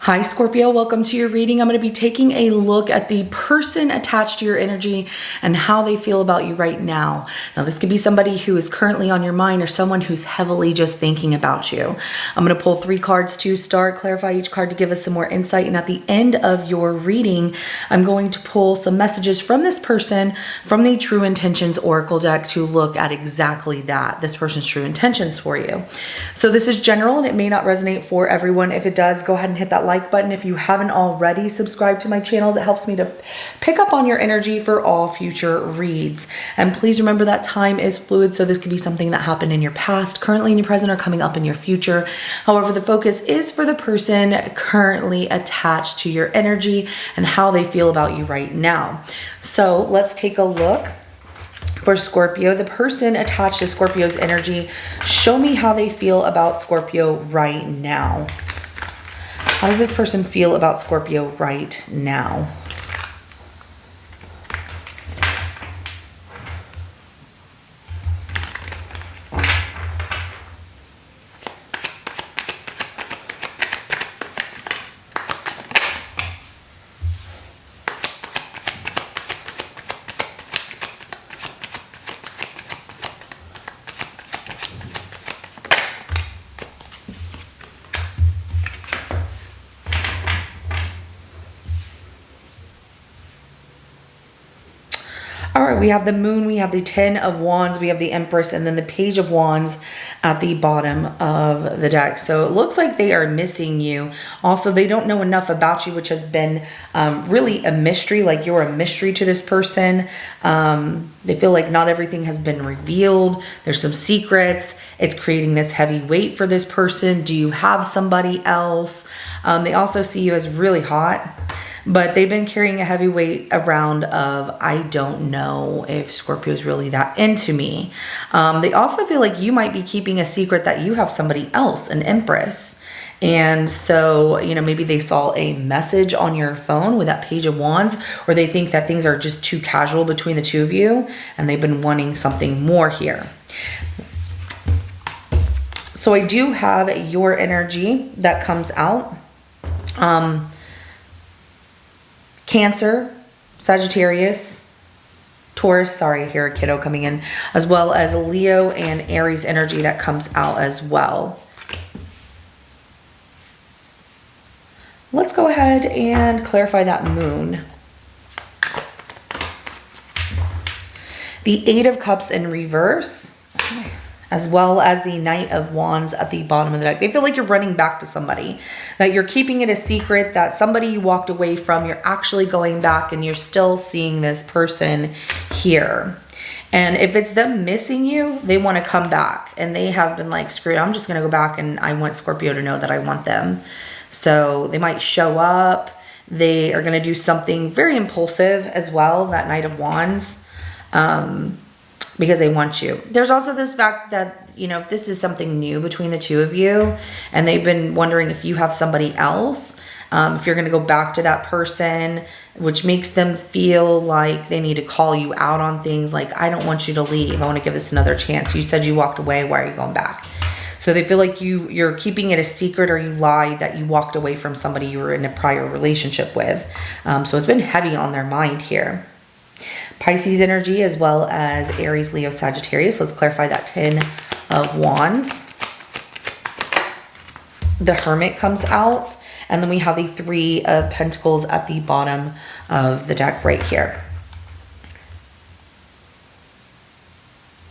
Hi Scorpio, welcome to your reading. I'm going to be taking a look at the person attached to your energy and how they feel about you right now. Now this could be somebody who is currently on your mind or someone who's heavily just thinking about you. I'm going to pull 3 cards to start, clarify each card to give us some more insight, and at the end of your reading, I'm going to pull some messages from this person from the True Intentions Oracle deck to look at exactly that, this person's true intentions for you. So this is general and it may not resonate for everyone. If it does, go ahead and hit that like button. If you haven't already subscribed to my channels, it helps me to pick up on your energy for all future reads. And please remember that time is fluid, so this could be something that happened in your past, currently in your present, or coming up in your future. However, the focus is for the person currently attached to your energy and how they feel about you right now. So let's take a look. For Scorpio, the person attached to Scorpio's energy, show me how they feel about Scorpio right now. How does this person feel about Scorpio right now? All right, we have the Moon, we have the 10 of Wands, we have the Empress, and then the Page of Wands at the bottom of the deck. So it looks like they are missing you. Also, they don't know enough about you, which has been really a mystery, like you're a mystery to this person. They feel like not everything has been revealed. There's some secrets. It's creating this heavy weight for this person. Do you have somebody else? They also see you as really hot. But they've been carrying a heavy weight around of, I don't know if Scorpio is really that into me. They also feel like you might be keeping a secret that you have somebody else, an Empress. And so, you know, maybe they saw a message on your phone with that Page of Wands, or they think that things are just too casual between the two of you, and they've been wanting something more here. So I do have your energy that comes out. Cancer, Sagittarius, Taurus, sorry, I hear a kiddo coming in, as well as Leo and Aries energy that comes out as well. Let's go ahead and clarify that Moon. The 8 of Cups in reverse, as well as the Knight of Wands at the bottom of the deck. They feel like you're running back to somebody, that you're keeping it a secret, that somebody you walked away from, you're actually going back and you're still seeing this person here. And if it's them missing you, they want to come back. And they have been like, screw it, I'm just going to go back and I want Scorpio to know that I want them. So they might show up. They are going to do something very impulsive as well, that Knight of Wands. Because they want you. There's also this fact that, you know, if this is something new between the two of you and they've been wondering if you have somebody else, if you're going to go back to that person, which makes them feel like they need to call you out on things like, I don't want you to leave. I want to give this another chance. You said you walked away. Why are you going back? So they feel like you're keeping it a secret, or you lied that you walked away from somebody you were in a prior relationship with. So it's been heavy on their mind here. Pisces energy, as well as Aries, Leo, Sagittarius. Let's clarify that 10 of Wands. The Hermit comes out, and then we have the 3 of Pentacles at the bottom of the deck right here.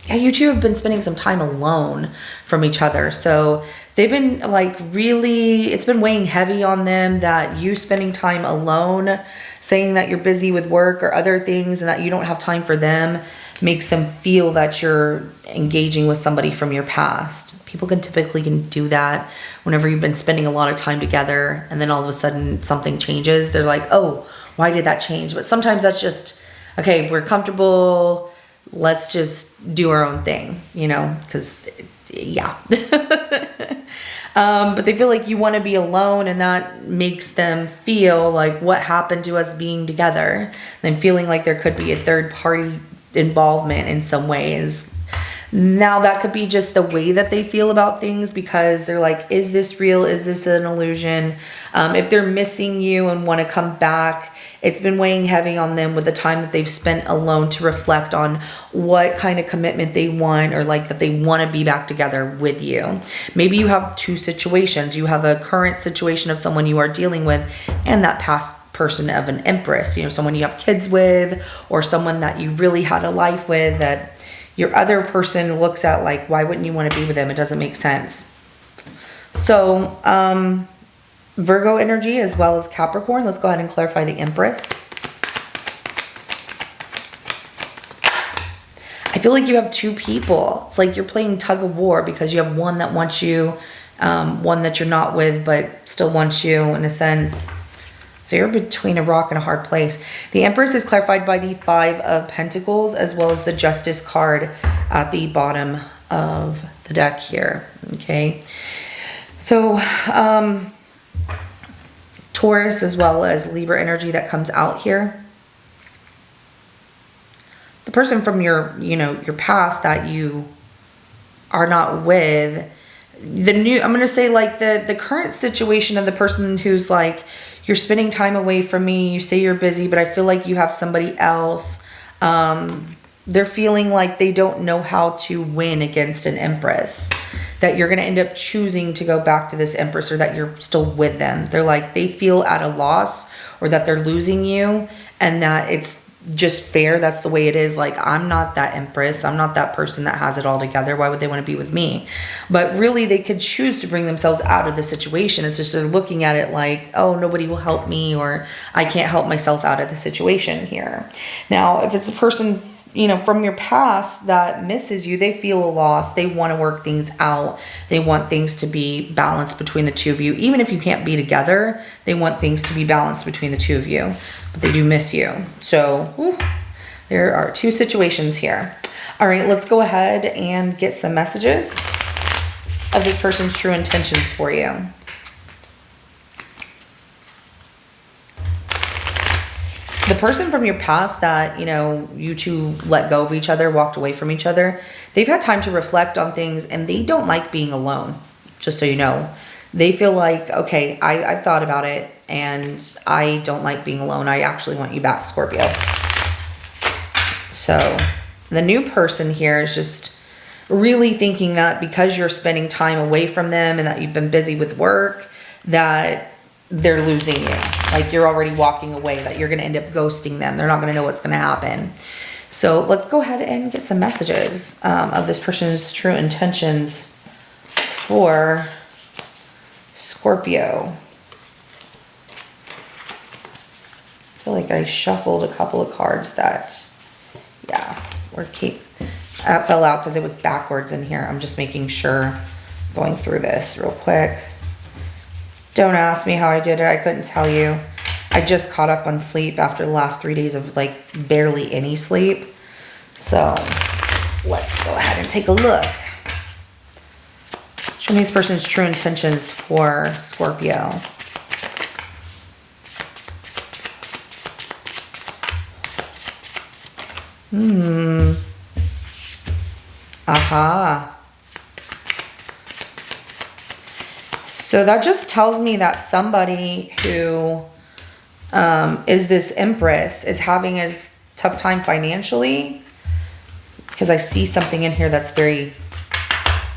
Yeah, you two have been spending some time alone from each other. So they've been like really, it's been weighing heavy on them that you spending time alone, saying that you're busy with work or other things and that you don't have time for them, makes them feel that you're engaging with somebody from your past. People can typically do that whenever you've been spending a lot of time together and then all of a sudden something changes. They're like, oh, why did that change? But sometimes that's just, okay, we're comfortable. Let's just do our own thing, you know, because yeah. But they feel like you want to be alone, and that makes them feel like, what happened to us being together? And feeling like there could be a third party involvement in some ways. Now that could be just the way that they feel about things, because they're like, is this real? Is this an illusion? If they're missing you and want to come back, it's been weighing heavy on them with the time that they've spent alone to reflect on what kind of commitment they want, or like that they want to be back together with you. Maybe you have two situations. You have a current situation of someone you are dealing with, and that past person of an empress, you know, someone you have kids with, or someone that you really had a life with that your other person looks at like, why wouldn't you want to be with them? It doesn't make sense. So, Virgo energy as well as Capricorn. Let's go ahead and clarify the Empress. I feel like you have two people. It's like you're playing tug of war, because you have one that wants you, one that you're not with, but still wants you in a sense. So you're between a rock and a hard place. The Empress is clarified by the Five of Pentacles, as well as the Justice card at the bottom of the deck here. Okay. So, Taurus as well as Libra energy that comes out here. The person from your, you know, your past that you are not with, I'm going to say like the current situation of the person who's like, you're spending time away from me. You say you're busy, but I feel like you have somebody else. They're feeling like they don't know how to win against an Empress. That you're going to end up choosing to go back to this Empress, or that you're still with them. They're like, they feel at a loss, or that they're losing you, and that it's just fair. That's the way it is. Like, I'm not that Empress. I'm not that person that has it all together. Why would they want to be with me? But really, they could choose to bring themselves out of the situation. It's just they're looking at it like, oh, nobody will help me, or I can't help myself out of the situation here. Now, if it's a person, you know, from your past that misses you, they feel a loss. They want to work things out. They want things to be balanced between the two of you. Even if you can't be together, they want things to be balanced between the two of you. But they do miss you. So, there are two situations here. All right, let's go ahead and get some messages of this person's true intentions for you. The person from your past that, you know, you two let go of each other, walked away from each other, they've had time to reflect on things, and they don't like being alone, just so you know. They feel like, okay, I've thought about it, and I don't like being alone. I actually want you back, Scorpio. So the new person here is just really thinking that because you're spending time away from them and that you've been busy with work, that they're losing you. Like you're already walking away, that you're going to end up ghosting them. They're not going to know what's going to happen. So let's go ahead and get some messages of this person's true intentions for Scorpio. I feel like I shuffled a couple of cards that, that fell out because it was backwards in here. I'm just making sure, going through this real quick. Don't ask me how I did it. I couldn't tell you. I just caught up on sleep after the last 3 days of like barely any sleep. So let's go ahead and take a look. Show me this person's true intentions for Scorpio. Aha. So that just tells me that somebody who is this Empress is having a tough time financially, because I see something in here that's very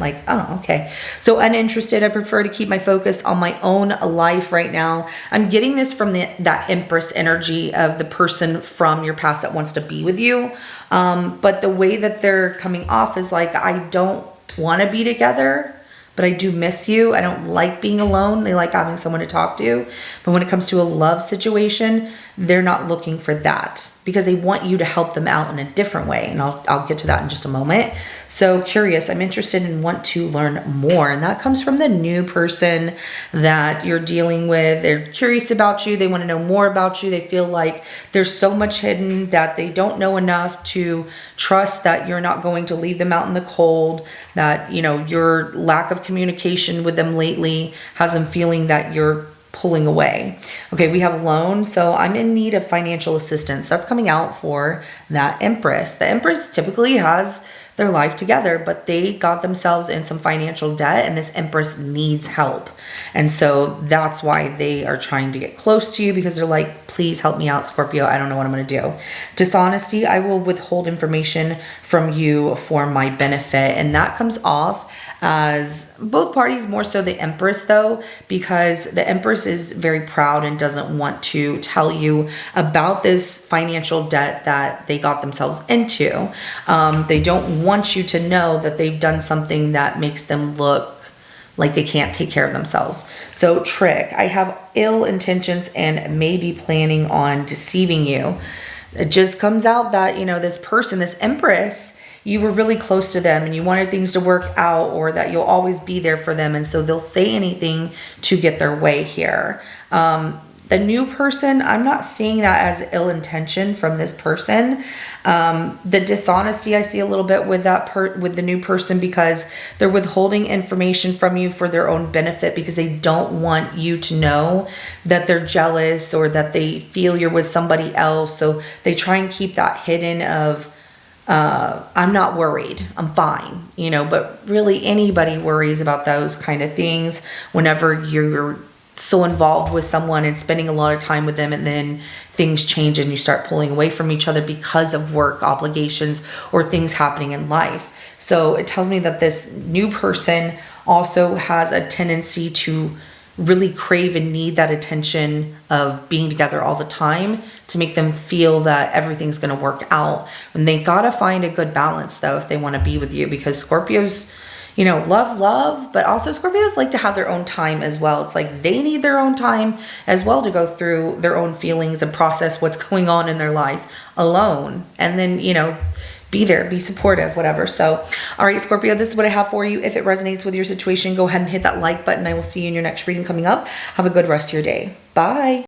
like, oh, okay. So uninterested. I prefer to keep my focus on my own life right now. I'm getting this from that Empress energy of the person from your past that wants to be with you. But the way that they're coming off is like, I don't want to be together, but I do miss you. I don't like being alone. They like having someone to talk to. But when it comes to a love situation, they're not looking for that because they want you to help them out in a different way. And I'll get to that in just a moment. So curious, I'm interested and want to learn more. And that comes from the new person that you're dealing with. They're curious about you. They want to know more about you. They feel like there's so much hidden that they don't know enough to trust that you're not going to leave them out in the cold, that, you know, your lack of communication with them lately has them feeling that you're pulling away. Okay, we have loan. So I'm in need of financial assistance. That's coming out for that Empress. The Empress typically has their life together, but they got themselves in some financial debt, and this Empress needs help. And so that's why they are trying to get close to you, because they're like, please help me out, Scorpio. I don't know what I'm going to do. Dishonesty, I will withhold information from you for my benefit. And that comes off as both parties, more so the Empress though, because the Empress is very proud and doesn't want to tell you about this financial debt that they got themselves into. They don't want you to know that they've done something that makes them look like they can't take care of themselves. So trick, I have ill intentions and maybe planning on deceiving you. It just comes out that, you know, this person, this Empress, you were really close to them and you wanted things to work out, or that you'll always be there for them. And so they'll say anything to get their way here. The new person, I'm not seeing that as ill intention from this person. The dishonesty I see a little bit with that with the new person, because they're withholding information from you for their own benefit, because they don't want you to know that they're jealous or that they feel you're with somebody else. So they try and keep that hidden of, I'm not worried, I'm fine, you know, but really anybody worries about those kind of things whenever you're so involved with someone and spending a lot of time with them, and then things change and you start pulling away from each other because of work obligations or things happening in life. So it tells me that this new person also has a tendency to really crave and need that attention of being together all the time to make them feel that everything's going to work out. And they got to find a good balance though if they want to be with you, because Scorpios, you know, love, but also Scorpios like to have their own time as well. It's like they need their own time as well to go through their own feelings and process what's going on in their life alone. And then, you know, be there, be supportive, whatever. So, all right, Scorpio, this is what I have for you. If it resonates with your situation, go ahead and hit that like button. I will see you in your next reading coming up. Have a good rest of your day. Bye.